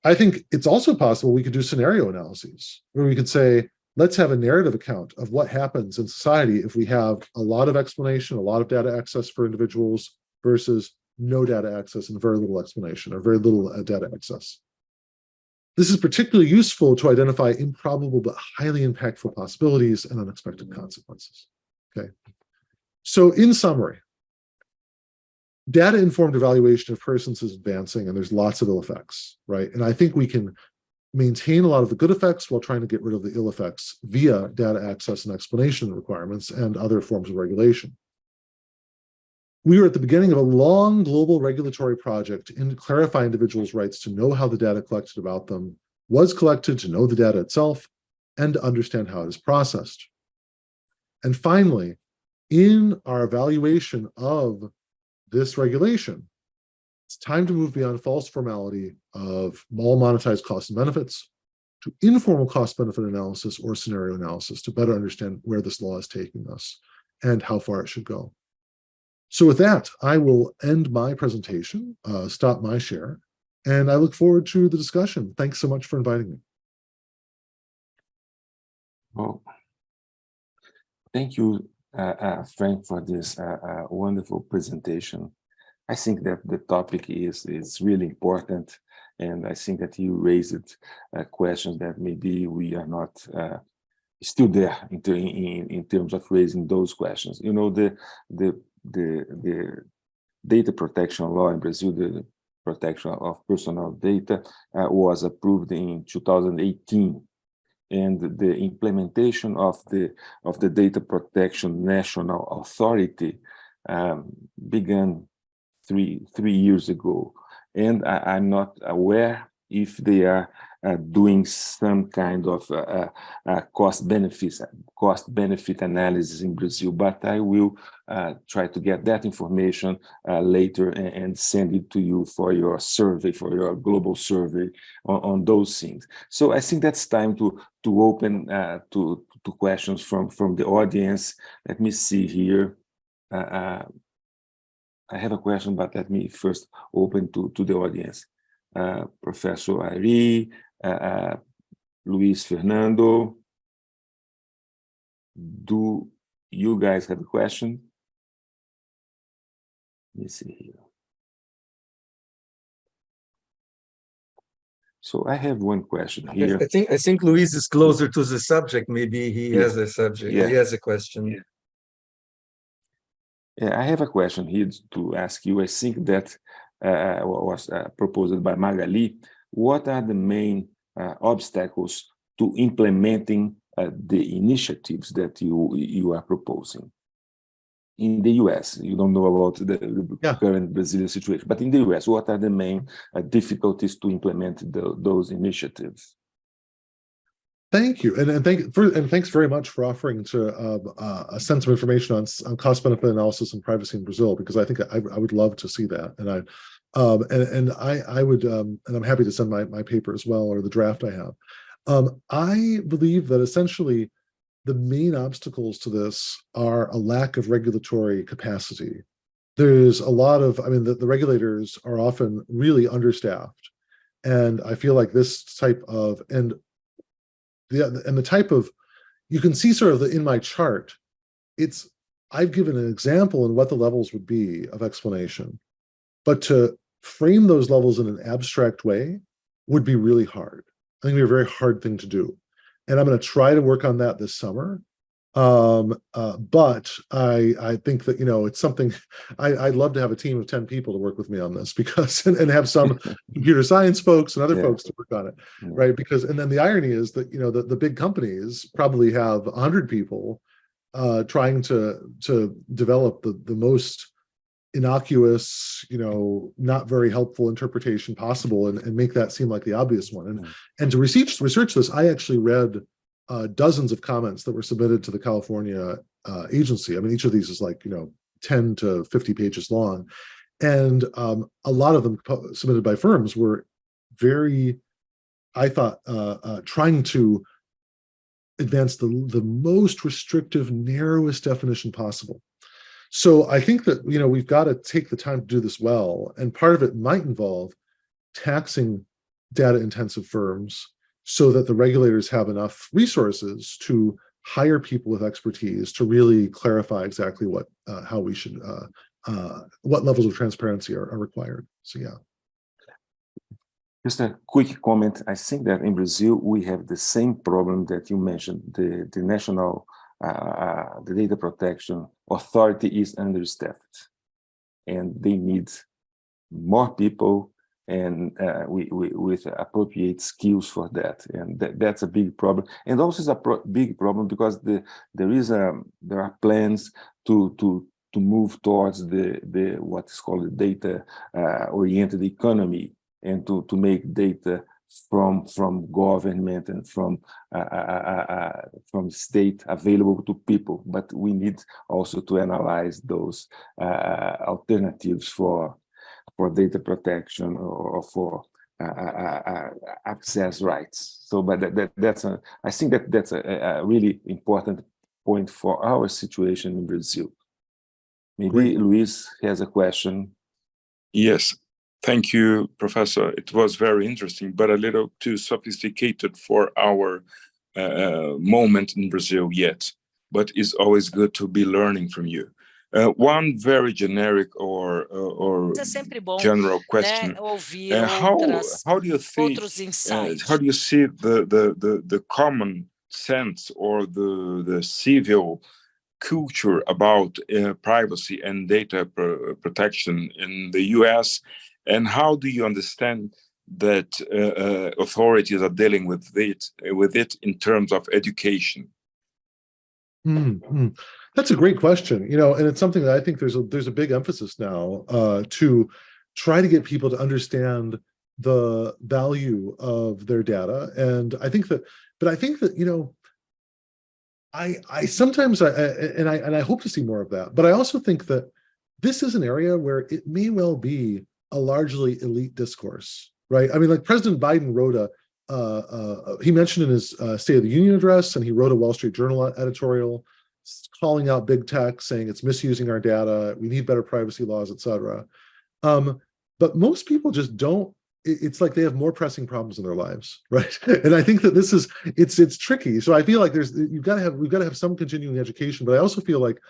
I think it's also possible we could do scenario analyses where we could say, let's have a narrative account of what happens in society if we have a lot of explanation, a lot of data access for individuals versus no data access and very little explanation or very little data access. This is particularly useful to identify improbable but highly impactful possibilities and unexpected consequences. Okay. So in summary, data-informed evaluation of persons is advancing, and there's lots of ill effects, right? And I think we can maintain a lot of the good effects while trying to get rid of the ill effects via data access and explanation requirements and other forms of regulation. We are at the beginning of a long global regulatory project to clarify individuals' rights to know how the data collected about them was collected, to know the data itself, and to understand how it is processed. And finally, in our evaluation of this regulation, it's time to move beyond false formality of all monetized costs and benefits to informal cost-benefit analysis or scenario analysis to better understand where this law is taking us and how far it should go. So with that, I will end my presentation, stop my share, and I look forward to the discussion. Thanks so much for inviting me. Well, thank you, Frank, for this wonderful presentation. I think that the topic is really important, and I think that you raised questions that maybe we are not still there in terms of raising those questions. You know, the data protection law in Brazil, the protection of personal data, was approved in 2018. And the implementation of the Data Protection National Authority began three years ago. And I'm not aware if they are doing some kind of cost-benefit analysis in Brazil, but I will try to get that information later and send it to you for your survey, for your global survey on those things. So I think that's time to open to questions from the audience. Let me see here. I have a question, but let me first open to the audience. Professor Ari, Luis Fernando, do you guys have a question? Let me see here. So I have one question here. I think Luis is closer to the subject. Maybe he has a subject. Yeah. He has a question. Yeah, I have a question here to ask you. I think that was proposed by Magali. What are the main obstacles to implementing the initiatives that you are proposing in the US? You don't know about the current Brazilian situation, but in the US, what are the main difficulties to implement those initiatives? Thank you, and thanks very much for offering to send some information on cost-benefit analysis and privacy in Brazil, because I think I would love to see that, and I would, and I'm happy to send my paper as well, or the draft I have. I believe that essentially the main obstacles to this are a lack of regulatory capacity. There's a lot of, I mean, the regulators are often really understaffed, and I feel like this type of the type of, you can see sort of in my chart, I've given an example in what the levels would be of explanation, but to frame those levels in an abstract way would be really hard. I think it'd be a very hard thing to do. And I'm going to try to work on that this summer. But I think that, you know, it's something I'd love to have a team of 10 people to work with me on this, because and have some computer science folks and other folks to work on it, right? Because, and then the irony is that, you know, the big companies probably have 100 people trying to develop the most innocuous, you know, not very helpful interpretation possible, and make that seem like the obvious one. And to research this, I actually read dozens of comments that were submitted to the California agency. I mean, each of these is like, you know, 10 to 50 pages long. And a lot of them submitted by firms were very, I thought, trying to advance the most restrictive, narrowest definition possible. So I think that, we've got to take the time to do this well. And part of it might involve taxing data-intensive firms so that the regulators have enough resources to hire people with expertise to really clarify exactly what levels of transparency are required. So yeah. Just a quick comment. I think that in Brazil, we have the same problem that you mentioned. The national, the data protection authority is understaffed, and they need more people and with appropriate skills for that. And that's a big problem. And also it's a big problem because there are plans to move towards the what is called the data oriented economy, and to make data from government and from state available to people. But we need also to analyze those alternatives for data protection or for access rights. So, but I think that's a really important point for our situation in Brazil. Maybe Great. Luis has a question. Yes. Thank you, Professor. It was very interesting, but a little too sophisticated for our moment in Brazil yet. But it's always good to be learning from you. One very generic or general question: how do you think? How do you see the common sense or the civil culture about privacy and data protection in the U.S.? And how do you understand that authorities are dealing with it in terms of education? Mm-hmm. That's a great question, and it's something that I think there's a big emphasis now to try to get people to understand the value of their data. And I think that, I sometimes I hope to see more of that. But I also think that this is an area where it may well be a largely elite discourse, right? I mean, like President Biden wrote he mentioned in his State of the Union address, and he wrote a Wall Street Journal editorial calling out big tech, saying it's misusing our data, we need better privacy laws, et cetera. But most people just don't. It's like they have more pressing problems in their lives, right? And I think that it's tricky. So I feel like we've got to have some continuing education, but I also feel like,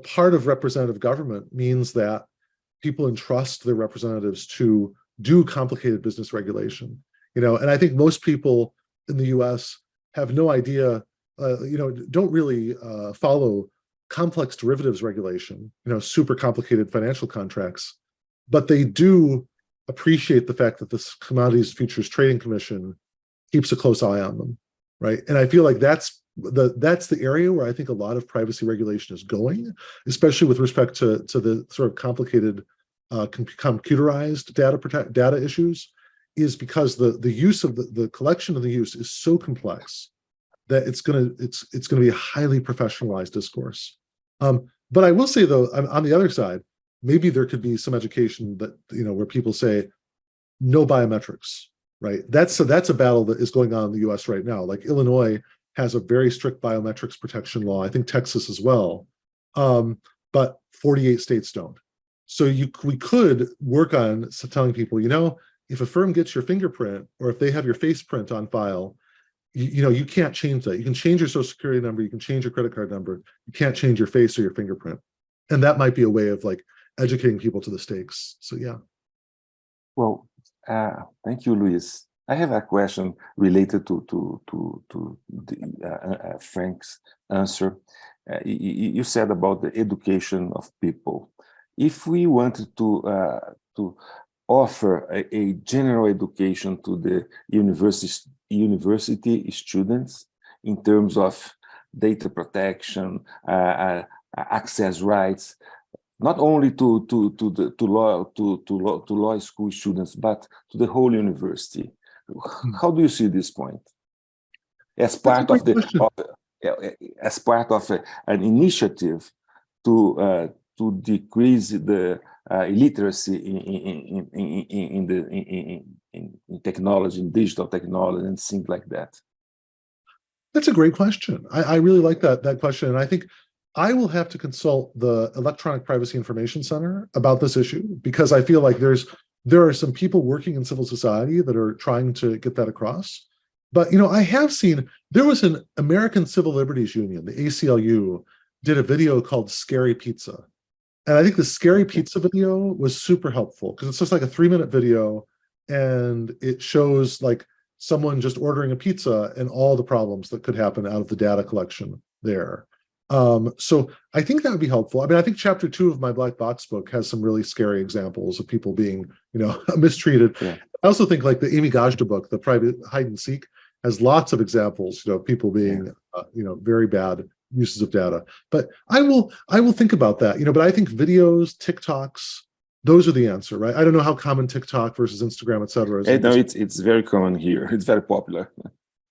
part of representative government means that people entrust their representatives to do complicated business regulation, and I think most people in the US have no idea, don't really follow complex derivatives regulation, super complicated financial contracts, but they do appreciate the fact that this Commodities Futures Trading Commission keeps a close eye on them, right? And I feel like that's the area where I think a lot of privacy regulation is going, especially with respect to the sort of complicated computerized data issues, is because the use of the collection of the use is so complex that it's going to be a highly professionalized discourse. But I will say, though, on the other side, maybe there could be some education that, where people say no biometrics, right? That's a battle that is going on in the US right now. Like Illinois has a very strict biometrics protection law. I think Texas as well. But 48 states don't. So we could work on telling people, if a firm gets your fingerprint, or if they have your face print on file, you can't change that. You can change your social security number, you can change your credit card number, you can't change your face or your fingerprint. And that might be a way of educating people to the stakes. So yeah. Well, thank you, Luis. I have a question related to Frank's answer. You said about the education of people. If we wanted to offer a general education to the university students in terms of data protection, access rights, not only to law school students, but to the whole university. How do you see this point? As part of an initiative to decrease the illiteracy in technology, in digital technology, and things like that. That's a great question. I really like that question, and I think I will have to consult the Electronic Privacy Information Center about this issue, because I feel like there are some people working in civil society that are trying to get that across. But, I have seen, there was an American Civil Liberties Union, the ACLU, did a video called Scary Pizza. And I think the Scary Pizza video was super helpful, because it's just like a 3-minute video, and it shows like someone just ordering a pizza and all the problems that could happen out of the data collection there. So I think that would be helpful. I mean, I think chapter 2 of my Black Box book has some really scary examples of people being, mistreated. Yeah. I also think like the Amy Gajda book, The Private Hide and Seek, has lots of examples, people being, very bad uses of data. But I will think about that, but I think videos, TikToks, those are the answer, right? I don't know how common TikTok versus Instagram, et cetera, is. No, it's very common here. It's very popular.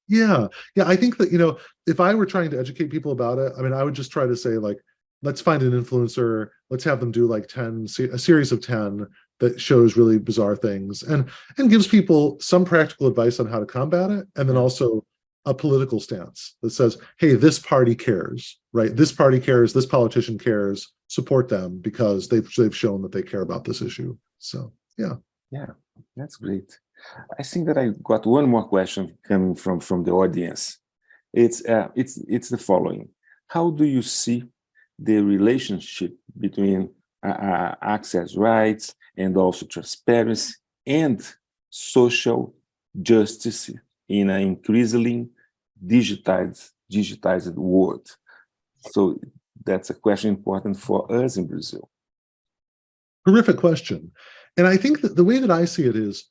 Yeah. I think that, if I were trying to educate people about it, I mean, I would just try to say, like, let's find an influencer, let's have them do like a series of 10 that shows really bizarre things and gives people some practical advice on how to combat it. And then also a political stance that says, hey, this party cares, right? This party cares, this politician cares, support them because they've shown that they care about this issue. So, yeah. Yeah, that's great. I think that I got one more question coming from the audience. It's the following: how do you see the relationship between access rights and also transparency and social justice in an increasingly digitized world? So that's a question important for us in Brazil. Terrific question. And I think that the way that I see it is,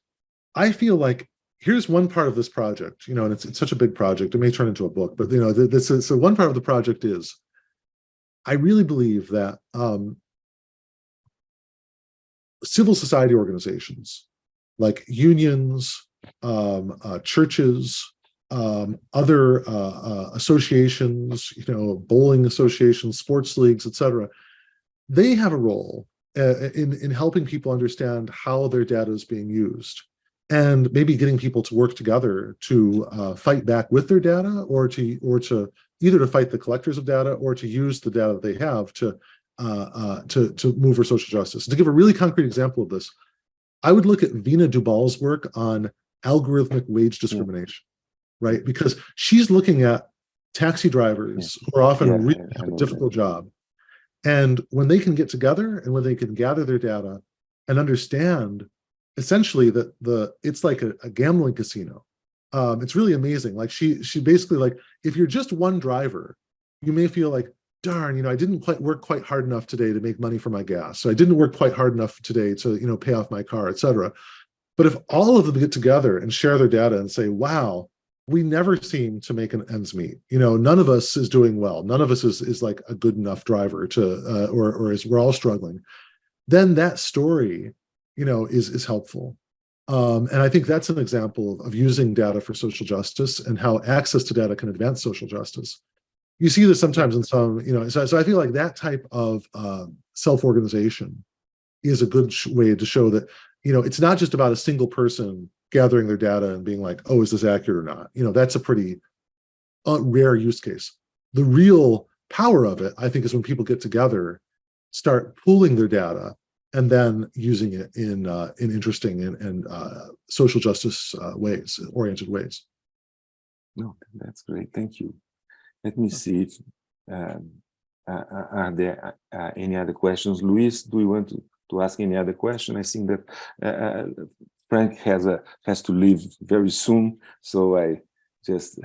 I feel like here's one part of this project, and it's such a big project. It may turn into a book, but so one part of the project is, I really believe that civil society organizations like unions, churches, other associations, bowling associations, sports leagues, etc., they have a role in helping people understand how their data is being used, and maybe getting people to work together to fight back with their data, or to either to fight the collectors of data or to use the data that they have to move for social justice. To give a really concrete example of this, I would look at Vina Dubal's work on algorithmic wage discrimination, right? Because she's looking at taxi drivers who are often really have a difficult job. And when they can get together and when they can gather their data and understand essentially that it's like a gambling casino. It's really amazing. Like she basically, like, if you're just one driver, you may feel like, darn, I didn't work quite hard enough today to make money for my gas. So I didn't work quite hard enough today to, pay off my car, et cetera. But if all of them get together and share their data and say, wow, we never seem to make an ends meet. None of us is doing well. None of us is like a good enough driver to, or is, we're all struggling. Then that story, is helpful. And I think that's an example of using data for social justice and how access to data can advance social justice. You see this sometimes in some, so I feel like that type of self-organization is a good way to show that, it's not just about a single person gathering their data and being like, oh, is this accurate or not? That's a pretty rare use case. The real power of it, I think, is when people get together, start pooling their data, and then using it in interesting and social justice oriented ways. No, that's great. Thank you. Let me see if are there any other questions. Luis, do you want to ask any other question? I think that Frank has to leave very soon, so I just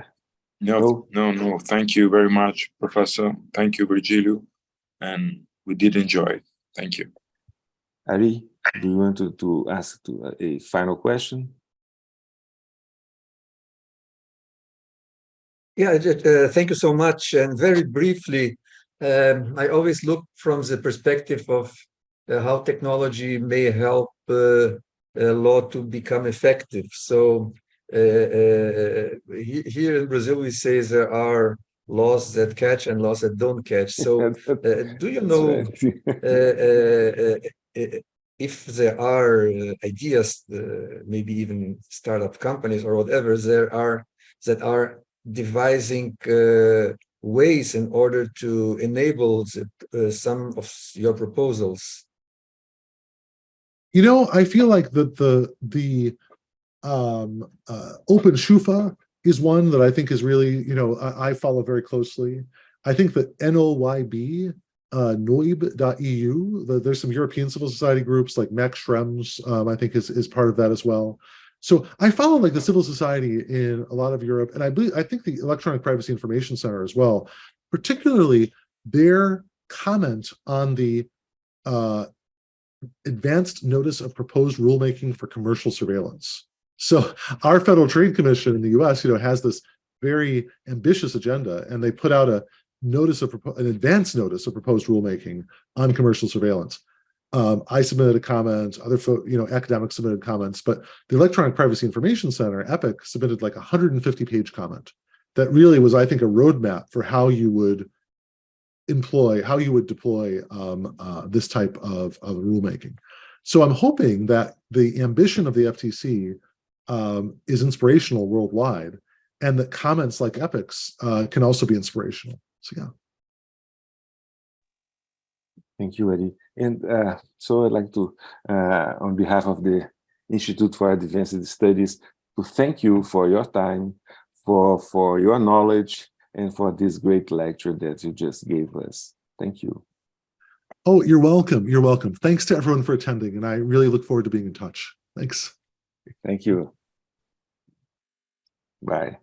no. Thank you very much, Professor. Thank you, Virgilio, and we did enjoy it. Thank you. Ari, do you want to ask a final question? Yeah, thank you so much. And very briefly, I always look from the perspective of how technology may help law to become effective. So here in Brazil, we say there are laws that catch and laws that don't catch. So do you know if there are ideas, maybe even startup companies or whatever, that are devising ways in order to enable some of your proposals? You know, I feel like the Open Shufa is one that I think is really, you know, I follow very closely. I think that NOYB, noib.eu, there's some European civil society groups like Max Schrems, I think is part of that as well. So I follow like the civil society in a lot of Europe, and I think the Electronic Privacy Information Center as well, particularly their comment on the advanced notice of proposed rulemaking for commercial surveillance. So our Federal Trade Commission in the US, you know, has this very ambitious agenda, and they put out an advance notice of proposed rulemaking on commercial surveillance. I submitted a comment, other academics submitted comments, but the Electronic Privacy Information Center, EPIC, submitted like a 150-page comment that really was, I think, a roadmap for how you would deploy this type of rulemaking. So I'm hoping that the ambition of the FTC is inspirational worldwide, and that comments like EPIC's can also be inspirational. So yeah. Thank you, Eddie. And so I'd like to, on behalf of the Institute for Advanced Studies, to thank you for your time, for your knowledge, and for this great lecture that you just gave us. Thank you. Oh, you're welcome. You're welcome. Thanks to everyone for attending, and I really look forward to being in touch. Thanks. Thank you. Bye.